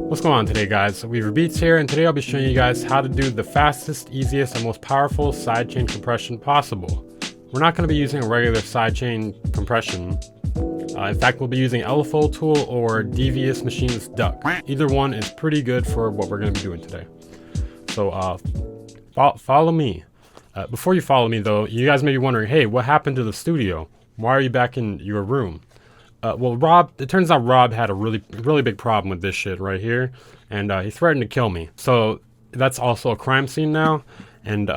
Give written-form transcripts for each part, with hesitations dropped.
What's going on today, guys? Weaver Beats here, and today I'll be showing you guys how to do the fastest, easiest, and most powerful sidechain compression possible. We're not going to be using a regular sidechain compression. In fact, we'll be using LFOTool or Devious Machines Duck. Either one is pretty good for what we're going to be doing today. So follow me. Before you follow me though, you guys may be wondering, hey, what happened to the studio? Why are you back in your room? Well, Rob, it turns out Rob had a really big problem with this shit right here, and he threatened to kill me. So that's also a crime scene now, and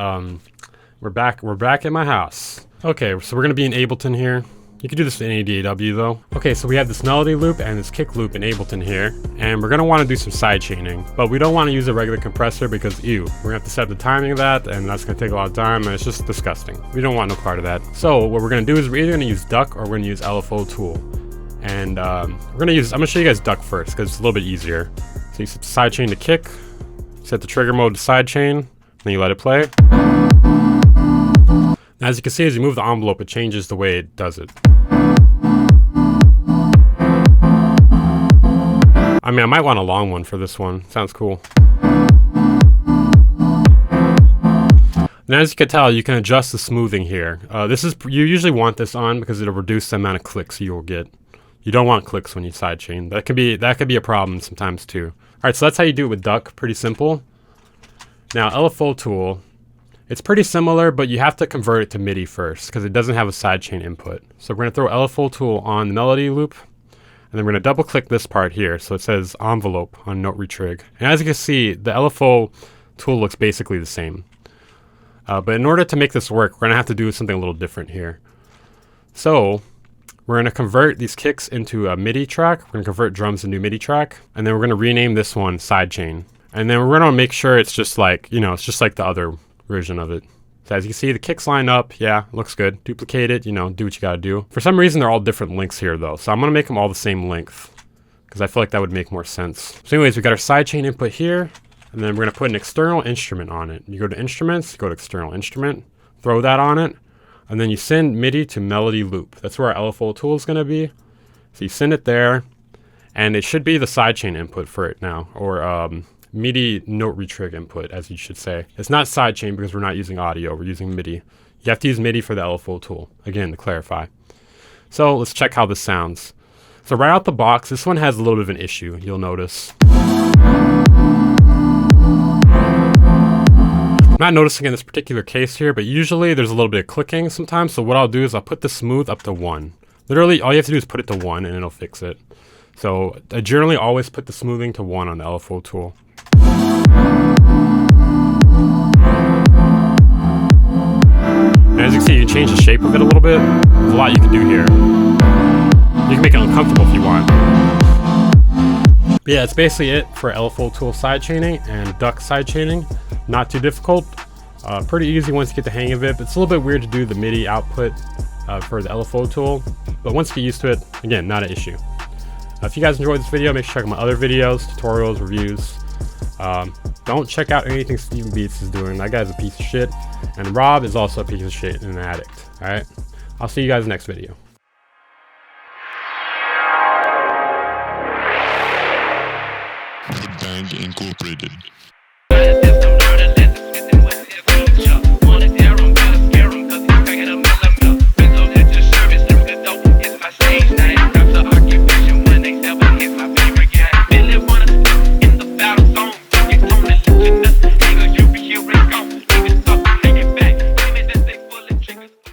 we're back at my house. Okay, so we're gonna be in Ableton here. You can do this in any DAW though. Okay, so we have this melody loop and this kick loop in Ableton here, and we're gonna want to do some side chaining, but we don't want to use a regular compressor because ew, we're gonna have to set up the timing of that, and that's gonna take a lot of time, and it's just disgusting. We don't want no part of that. So what we're gonna do is we're either gonna use Duck or we're gonna use LFOTool. And I'm gonna show you guys Duck first because it's a little bit easier. So you set the sidechain to kick, set the trigger mode to sidechain, then you let it play. Now, as you can see, as you move the envelope, it changes the way it does it. I mean, I might want a long one for this one. Sounds cool. Now, as you can tell, you can adjust the smoothing here. You usually want this on because it'll reduce the amount of clicks you'll get. You don't want clicks when you sidechain. That could be a problem sometimes too. All right, so that's how you do it with Duck. Pretty simple. Now, LFOTool, it's pretty similar, but you have to convert it to MIDI first because it doesn't have a sidechain input. So we're gonna throw LFOTool on the melody loop, and then we're gonna double click this part here. So it says envelope on note retrig. And as you can see, the LFOTool looks basically the same. But in order to make this work, we're gonna have to do something a little different here. So we're gonna convert these kicks into a MIDI track. We're gonna convert drums into a MIDI track, and then we're gonna rename this one sidechain. And then we're gonna make sure it's just like, it's just like the other version of it. So as you can see, the kicks line up. Yeah, looks good. Duplicate it, do what you gotta do. For some reason, they're all different lengths here though. So I'm gonna make them all the same length because I feel like that would make more sense. So anyways, we got our sidechain input here, and then we're gonna put an external instrument on it. You go to instruments, go to external instrument, throw that on it, and then you send MIDI to melody loop. That's where our LFOTool is gonna be. So you send it there, and it should be the sidechain input for it now, or MIDI note retrig input, as you should say. It's not sidechain because we're not using audio, we're using MIDI. You have to use MIDI for the LFOTool, again, to clarify. So let's check how this sounds. So right out the box, this one has a little bit of an issue, you'll notice. I'm not noticing in this particular case here, but usually there's a little bit of clicking sometimes. So what I'll do is I'll put the smooth up to 1. Literally, all you have to do is put it to 1 and it'll fix it. So I generally always put the smoothing to 1 on the LFOTool. And as you can see, you can change the shape of it a little bit. There's a lot you can do here. You can make it uncomfortable if you want. But yeah, it's basically it for LFOTool sidechaining and Duck sidechaining. Not too difficult. Pretty easy once you get the hang of it. But it's a little bit weird to do the MIDI output for the LFOTool. But once you get used to it, again, not an issue. If you guys enjoyed this video, make sure to check out my other videos, tutorials, reviews. Don't check out anything Steven Beats is doing. That guy's a piece of shit. And Rob is also a piece of shit and an addict. Alright? I'll see you guys next video. Bang Incorporated.